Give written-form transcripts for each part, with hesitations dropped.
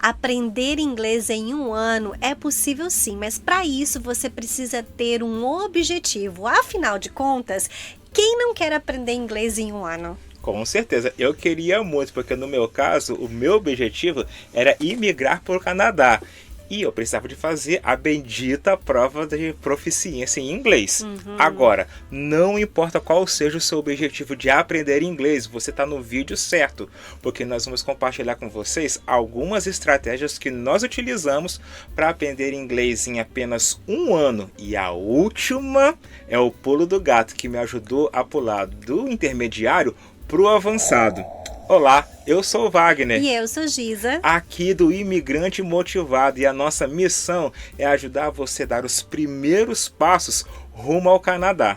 aprender inglês em um ano é possível sim, mas para isso você precisa ter um objetivo. Afinal de contas, quem não quer aprender inglês em um ano? Com certeza, eu queria muito, porque no meu caso, o meu objetivo era imigrar para o Canadá. E eu precisava de fazer a bendita prova de proficiência em inglês. Agora, não importa qual seja o seu objetivo de aprender inglês, você está no vídeo certo, porque nós vamos compartilhar com vocês algumas estratégias que nós utilizamos para aprender inglês em apenas um ano. E a última é o pulo do gato, que me ajudou a pular do intermediário para o avançado. Olá, eu sou o Wagner. E eu sou Giza. Aqui do Imigrante Motivado, e a nossa missão é ajudar você a dar os primeiros passos rumo ao Canadá.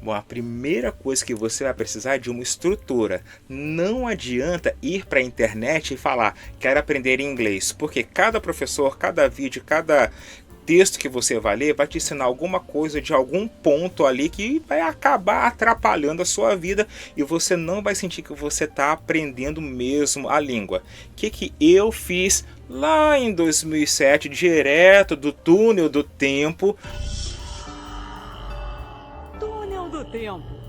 Bom, a primeira coisa que você vai precisar é de uma estrutura. Não adianta ir para a internet e falar, quero aprender inglês, porque cada professor, cada vídeo, cada texto que você vai ler vai te ensinar alguma coisa de algum ponto ali que vai acabar atrapalhando a sua vida e você não vai sentir que você está aprendendo mesmo a língua. O que eu fiz lá em 2007, direto do túnel do tempo? Túnel do tempo.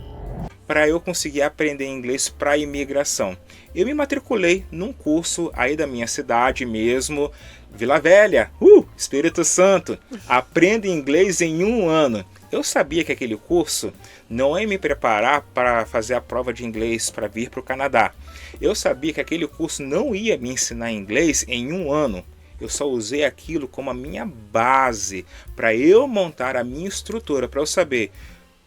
Para eu conseguir aprender inglês para a imigração. Eu me matriculei num curso aí da minha cidade mesmo, Vila Velha, Espírito Santo. Aprenda inglês em um ano. Eu sabia que aquele curso não ia me preparar para fazer a prova de inglês para vir para o Canadá. Eu sabia que aquele curso não ia me ensinar inglês em um ano. Eu só usei aquilo como a minha base para eu montar a minha estrutura, para eu saber.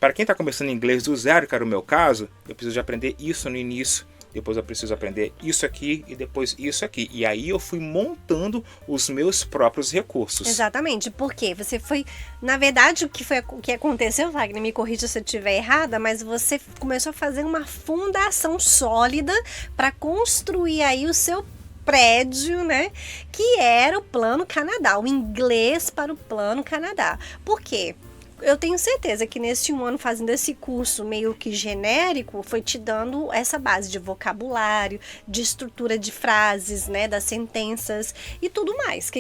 Para quem está começando inglês do zero, que era o meu caso, eu preciso de aprender isso no início. Depois eu preciso aprender isso aqui e depois isso aqui. E aí eu fui montando os meus próprios recursos. Exatamente, porque você foi... Na verdade, o que aconteceu, Wagner, me corrija se eu estiver errada, mas você começou a fazer uma fundação sólida para construir aí o seu prédio, né? Que era o Plano Canadá, o inglês para o Plano Canadá. Por quê? Eu tenho certeza que nesse um ano fazendo esse curso meio que genérico, foi te dando essa base de vocabulário, de estrutura de frases, né, das sentenças e tudo mais.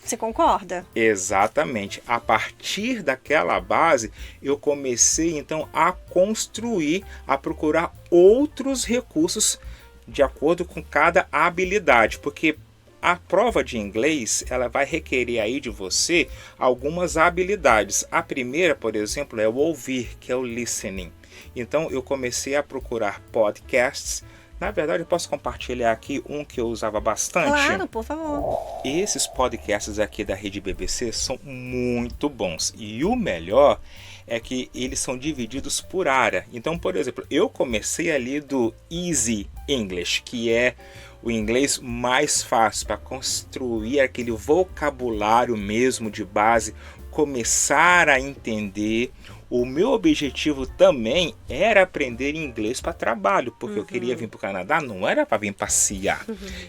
Você concorda? Exatamente. A partir daquela base, eu comecei então a construir, a procurar outros recursos de acordo com cada habilidade, porque a prova de inglês, ela vai requerer aí de você algumas habilidades. A primeira, por exemplo, é o ouvir, que é o listening. Então, eu comecei a procurar podcasts. Na verdade, eu posso compartilhar aqui um que eu usava bastante. Claro, por favor. Esses podcasts aqui da Rede BBC são muito bons. E o melhor é que eles são divididos por área. Então, por exemplo, eu comecei ali do Easy English, que é o inglês mais fácil para construir aquele vocabulário mesmo de base, começar a entender. O meu objetivo também era aprender inglês para trabalho, porque eu queria vir para o Canadá, não era para vir passear.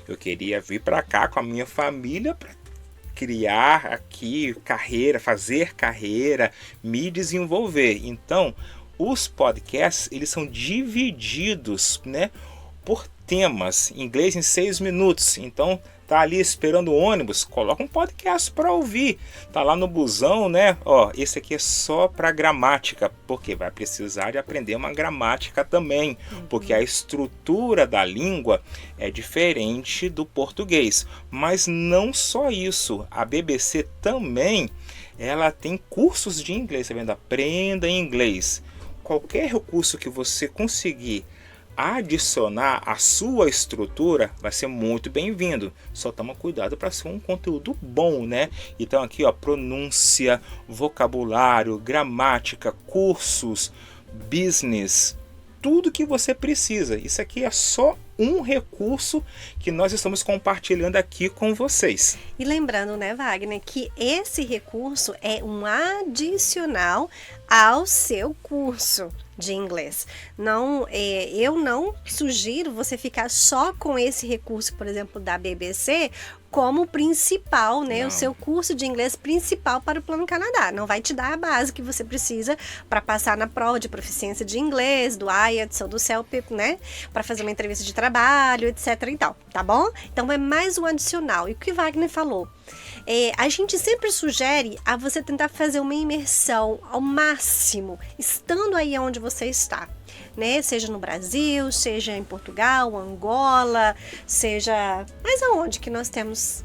Eu queria vir para cá com a minha família para criar aqui carreira, fazer carreira, me desenvolver. Então, os podcasts, eles são divididos, né, por temas. Inglês em 6 minutos. Então, tá ali esperando o ônibus, coloca um podcast para ouvir. Tá lá no busão, né? Ó, esse aqui é só para gramática, porque vai precisar de aprender uma gramática também, porque a estrutura da língua é diferente do português. Mas não só isso, a BBC também, ela tem cursos de inglês, tá vendo? Aprenda inglês. Qualquer recurso que você conseguir adicionar a sua estrutura vai ser muito bem-vindo. Só toma cuidado para ser um conteúdo bom, né? Então aqui, ó, pronúncia, vocabulário, gramática, cursos, business, tudo que você precisa. Isso aqui é só um recurso que nós estamos compartilhando aqui com vocês. E lembrando, né, Wagner, que esse recurso é um adicional ao seu curso de inglês. Não, eu não sugiro você ficar só com esse recurso, por exemplo, da BBC, como principal, né? Não. O seu curso de inglês principal para o Plano Canadá. Não vai te dar a base que você precisa para passar na prova de proficiência de inglês, do IELTS ou do CELP, né? Para fazer uma entrevista de trabalho. trabalho, etc e tal, tá bom? Então é mais um adicional. E o que Wagner falou? A gente sempre sugere a você tentar fazer uma imersão ao máximo, estando aí onde você está, né? Seja no Brasil, seja em Portugal, Angola, seja... Mas aonde que nós temos...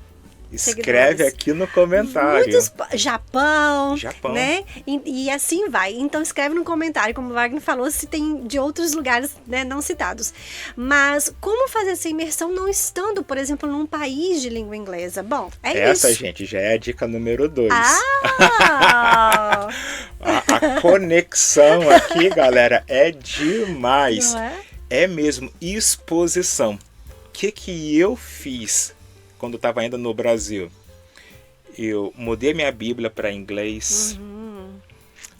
Escreve aqui no comentário. Japão, né? E assim vai. Então escreve no comentário, como o Wagner falou, se tem de outros lugares, né, não citados. Mas como fazer essa imersão não estando, por exemplo, num país de língua inglesa? Bom, isso. Essa, gente, já é a dica número 2. Ah! a conexão aqui, galera, é demais. Não é? É mesmo, exposição. O que eu fiz quando eu estava ainda no Brasil? Eu mudei minha Bíblia para inglês.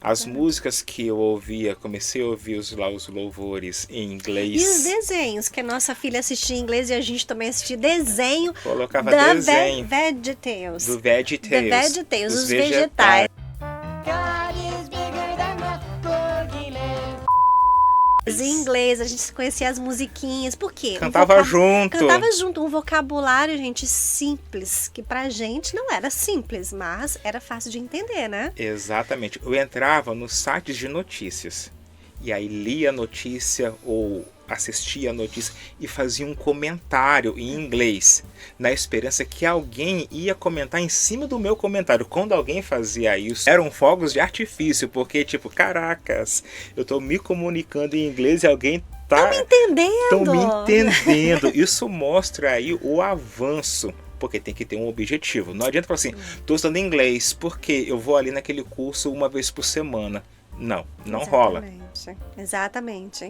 As músicas que eu ouvia, comecei a ouvir os louvores em inglês. E os desenhos, que a nossa filha assistia em inglês e a gente também assistia desenho. Colocava da desenho. VeggieTales. Do VeggieTales. The VeggieTales, os vegetais. Em inglês, a gente conhecia as musiquinhas. Por quê? Cantava junto. Cantava junto. Um vocabulário, gente, simples. Que pra gente não era simples, mas era fácil de entender, né? Exatamente. Eu entrava nos sites de notícias. E aí lia a notícia ou assistia a notícia e fazia um comentário em inglês, na esperança que alguém ia comentar em cima do meu comentário. Quando alguém fazia isso, eram fogos de artifício, porque tipo, caracas, eu tô me comunicando em inglês e alguém tá... Estão me entendendo. Isso mostra aí o avanço. Porque tem que ter um objetivo. Não adianta falar assim, tô estudando inglês, porque eu vou ali naquele curso uma vez por semana. Não rola. Exatamente.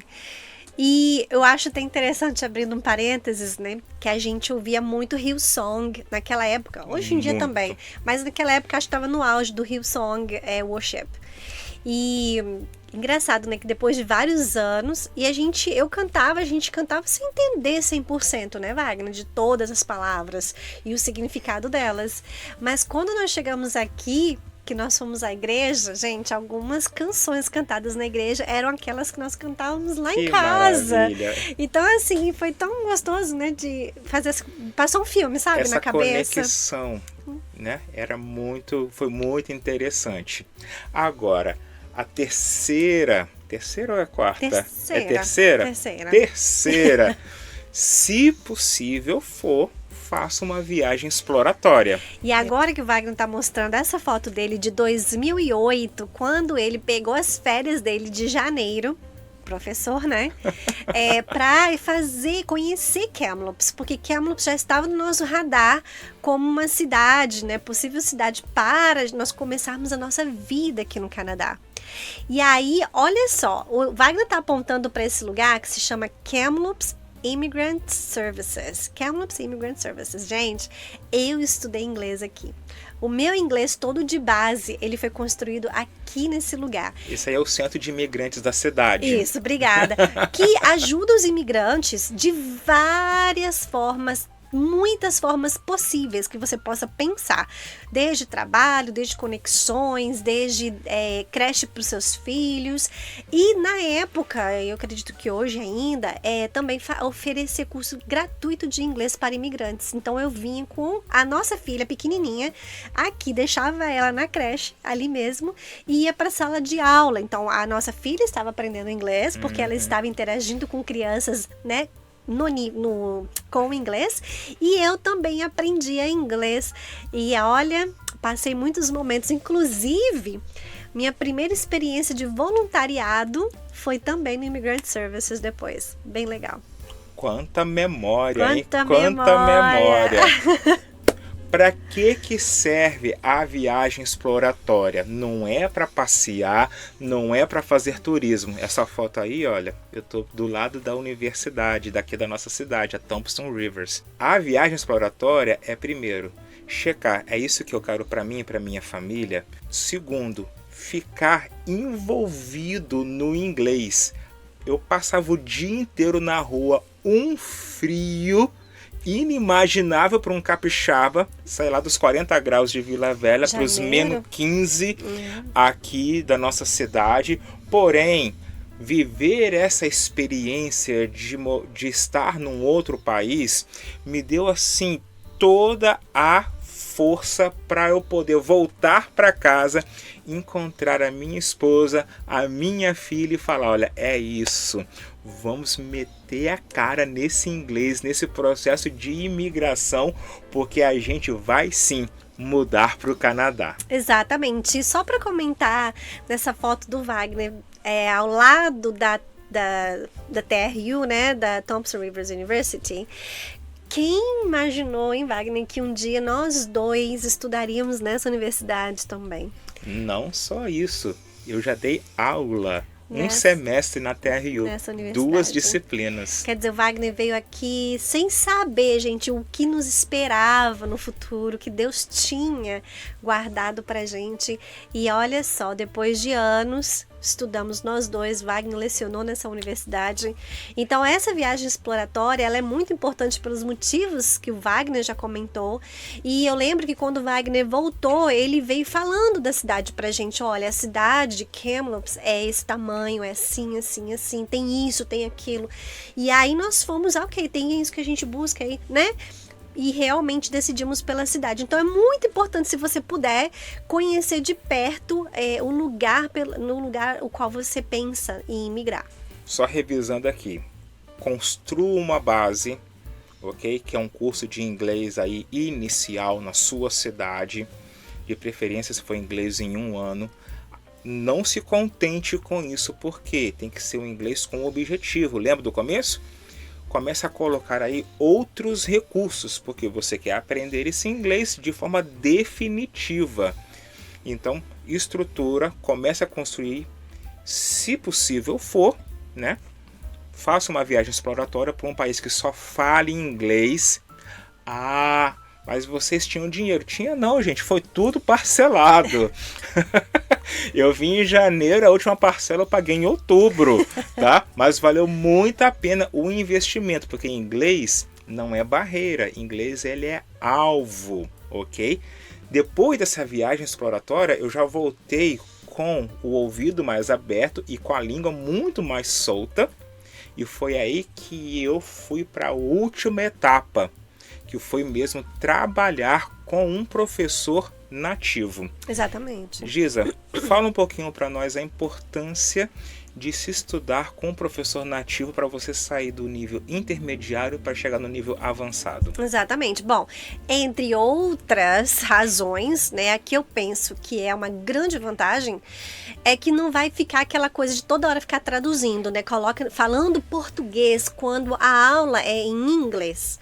E eu acho até interessante, abrindo um parênteses, né, que a gente ouvia muito Hillsong naquela época, hoje em dia também, mas naquela época acho que estava no auge do Hillsong Worship. E engraçado, né, que depois de vários anos, e a gente cantava sem entender 100%, né, Wagner, de todas as palavras e o significado delas. Mas quando nós chegamos aqui, que nós fomos à igreja, gente, algumas canções cantadas na igreja eram aquelas que nós cantávamos lá em casa. Maravilha. Então, assim, foi tão gostoso, né, de fazer... Passou um filme, sabe, na cabeça. Essa conexão, né, foi muito interessante. Agora, a terceira ou é a quarta? É terceira? Terceira. Se possível for, faça uma viagem exploratória. E agora que o Wagner está mostrando essa foto dele de 2008, quando ele pegou as férias dele de janeiro, professor, né? Para conhecer Kamloops, porque Kamloops já estava no nosso radar como uma cidade, né? Possível cidade para nós começarmos a nossa vida aqui no Canadá. E aí, olha só, o Wagner está apontando para esse lugar que se chama Kamloops Immigrant Services. Kamloops Immigrant Services. Gente, eu estudei inglês aqui. O meu inglês todo de base, ele foi construído aqui nesse lugar. Esse aí é o centro de imigrantes da cidade. Isso, obrigada. Que ajuda os imigrantes de várias formas, muitas formas possíveis que você possa pensar. Desde trabalho, desde conexões, desde creche para os seus filhos. E na época, eu acredito que hoje ainda, também oferecer curso gratuito de inglês para imigrantes. Então eu vinha com a nossa filha pequenininha aqui, deixava ela na creche, ali mesmo, e ia para a sala de aula. Então a nossa filha estava aprendendo inglês, porque ela estava interagindo com crianças, né, com o inglês, e eu também aprendia inglês. E olha, passei muitos momentos, inclusive minha primeira experiência de voluntariado foi também no Immigrant Services depois. Bem legal. Quanta memória, Quanta memória. Para que serve a viagem exploratória? Não é para passear, não é para fazer turismo. Essa foto aí, olha, eu tô do lado da universidade daqui da nossa cidade, a Thompson Rivers. A viagem exploratória é, primeiro, checar, é isso que eu quero para mim e para minha família. Segundo, ficar envolvido no inglês. Eu passava o dia inteiro na rua, um frio inimaginável para um capixaba, sair lá dos 40 graus de Vila Velha para os menos 15 aqui da nossa cidade. Porém, viver essa experiência de estar num outro país me deu assim toda a força para eu poder voltar para casa, encontrar a minha esposa, a minha filha e falar, olha, é isso, vamos meter a cara nesse inglês, nesse processo de imigração, porque a gente vai sim mudar para o Canadá. Exatamente. E só para comentar dessa foto do Wagner, ao lado da TRU, né, da Thompson Rivers University. Quem imaginou, hein, Wagner, que um dia nós dois estudaríamos nessa universidade também? Não só isso, eu já dei aula um semestre na TRU, 2 disciplinas. Quer dizer, o Wagner veio aqui sem saber, gente, o que nos esperava no futuro, que Deus tinha guardado pra gente. E olha só, depois de anos, estudamos nós dois, Wagner lecionou nessa universidade. Então essa viagem exploratória, ela é muito importante pelos motivos que o Wagner já comentou. E eu lembro que quando o Wagner voltou, ele veio falando da cidade pra gente. Olha, a cidade de Kamloops é esse tamanho, é assim, assim, assim, tem isso, tem aquilo. E aí nós fomos, ok, tem isso que a gente busca aí, né? E realmente decidimos pela cidade. Então é muito importante, se você puder, conhecer de perto o lugar o qual você pensa em migrar. Só revisando aqui, construa uma base, ok? Que é um curso de inglês aí inicial na sua cidade, de preferência se for inglês em 1 ano. Não se contente com isso, porque tem que ser um inglês com objetivo. Lembra do começo? Comece a colocar aí outros recursos, porque você quer aprender esse inglês de forma definitiva. Então, estrutura, comece a construir, se possível for, né? Faça uma viagem exploratória para um país que só fale inglês. Ah, mas vocês tinham dinheiro? Tinha não, gente, foi tudo parcelado. Eu vim em janeiro, a última parcela eu paguei em outubro, tá? Mas valeu muito a pena o investimento, porque inglês não é barreira, inglês ele é alvo, ok? Depois dessa viagem exploratória, eu já voltei com o ouvido mais aberto e com a língua muito mais solta, e foi aí que eu fui para a última etapa, que foi mesmo trabalhar com um professor nativo. Exatamente. Giza, fala um pouquinho para nós a importância de se estudar com um professor nativo para você sair do nível intermediário para chegar no nível avançado. Exatamente. Bom, entre outras razões, né, aqui eu penso que é uma grande vantagem, é que não vai ficar aquela coisa de toda hora ficar traduzindo, né, falando português quando a aula é em inglês.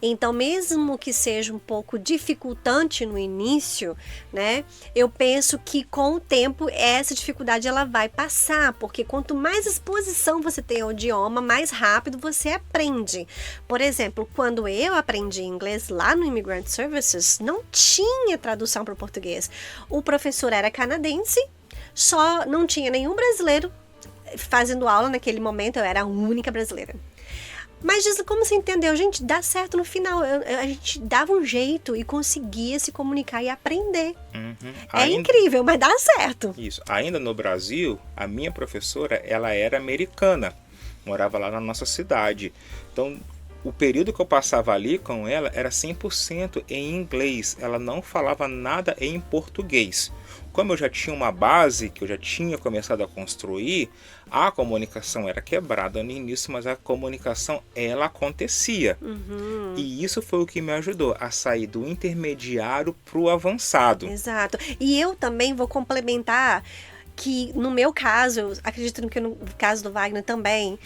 Então, mesmo que seja um pouco dificultante no início, né, eu penso que com o tempo essa dificuldade ela vai passar, porque quanto mais exposição você tem ao idioma, mais rápido você aprende. Por exemplo, quando eu aprendi inglês lá no Immigrant Services, não tinha tradução para o português. O professor era canadense, só não tinha nenhum brasileiro fazendo aula naquele momento, eu era a única brasileira. Mas como você entendeu? Gente, dá certo no final. A gente dava um jeito e conseguia se comunicar e aprender. É incrível, mas dá certo. Isso. Ainda no Brasil, a minha professora, ela era americana. Morava lá na nossa cidade. Então, o período que eu passava ali com ela era 100% em inglês. Ela não falava nada em português. Como eu já tinha uma base, que eu já tinha começado a construir, a comunicação era quebrada no início, mas a comunicação, ela acontecia. E isso foi o que me ajudou a sair do intermediário para o avançado. Exato. E eu também vou complementar que no meu caso, eu acredito que no caso do Wagner também,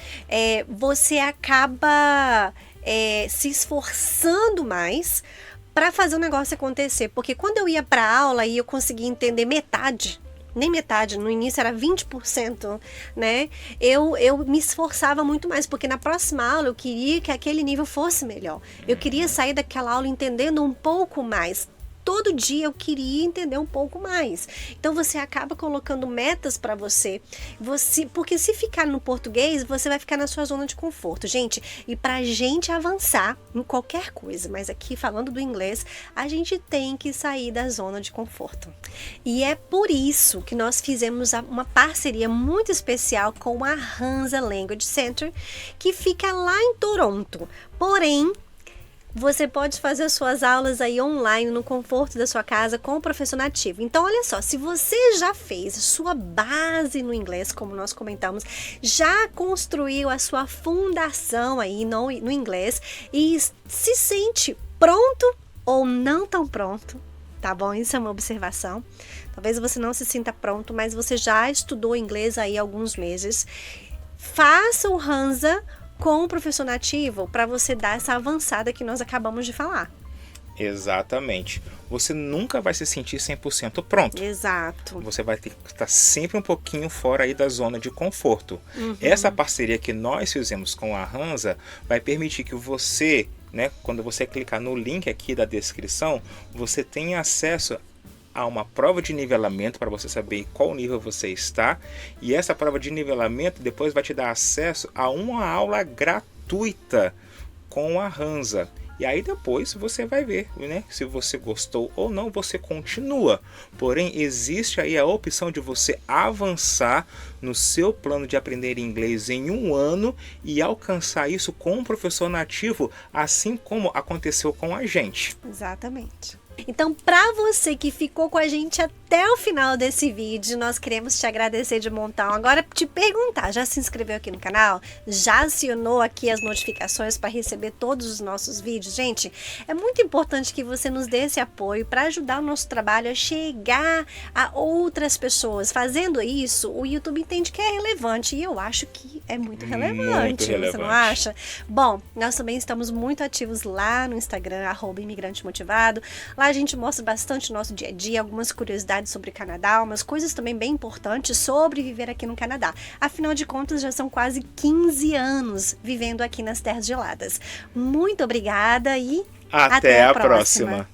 você acaba se esforçando mais para fazer o negócio acontecer, porque quando eu ia para aula e eu conseguia entender metade, nem metade, no início era 20%, né? Eu me esforçava muito mais, porque na próxima aula eu queria que aquele nível fosse melhor. Eu queria sair daquela aula entendendo um pouco mais. todo dia eu queria entender um pouco mais. Então você acaba colocando metas para você, porque se ficar no português, você vai ficar na sua zona de conforto. Gente, e pra gente avançar em qualquer coisa, mas aqui falando do inglês, a gente tem que sair da zona de conforto. E é por isso que nós fizemos uma parceria muito especial com a Hansa Language Center, que fica lá em Toronto. Porém, você pode fazer suas aulas aí online no conforto da sua casa com o professor nativo. Então, olha só, se você já fez sua base no inglês, como nós comentamos, já construiu a sua fundação aí no inglês e se sente pronto ou não tão pronto, tá bom? Isso é uma observação. Talvez você não se sinta pronto, mas você já estudou inglês aí há alguns meses. Faça o Hansa com o professor nativo para você dar essa avançada que nós acabamos de falar. Exatamente. Você nunca vai se sentir 100% pronto. Exato. Você vai ter que estar sempre um pouquinho fora aí da zona de conforto. Essa parceria que nós fizemos com a Hansa vai permitir que você, né, quando você clicar no link aqui da descrição, você tenha acesso a uma prova de nivelamento para você saber qual nível você está, e essa prova de nivelamento depois vai te dar acesso a uma aula gratuita com a Hansa. E aí depois você vai ver, né, se você gostou ou não, você continua. Porém, existe aí a opção de você avançar no seu plano de aprender inglês em 1 ano e alcançar isso com um professor nativo, assim como aconteceu com a gente. Exatamente. Então, para você que ficou com a gente até o final desse vídeo, nós queremos te agradecer de montão. Agora, te perguntar, já se inscreveu aqui no canal? Já acionou aqui as notificações para receber todos os nossos vídeos? Gente, é muito importante que você nos dê esse apoio para ajudar o nosso trabalho a chegar a outras pessoas. Fazendo isso, o YouTube entende que é relevante, e eu acho que é muito relevante, você não acha? Bom, nós também estamos muito ativos lá no Instagram, @imigrantemotivado. Lá a gente mostra bastante o nosso dia a dia, algumas curiosidades sobre o Canadá, umas coisas também bem importantes sobre viver aqui no Canadá. Afinal de contas, já são quase 15 anos vivendo aqui nas terras geladas. Muito obrigada e até a próxima.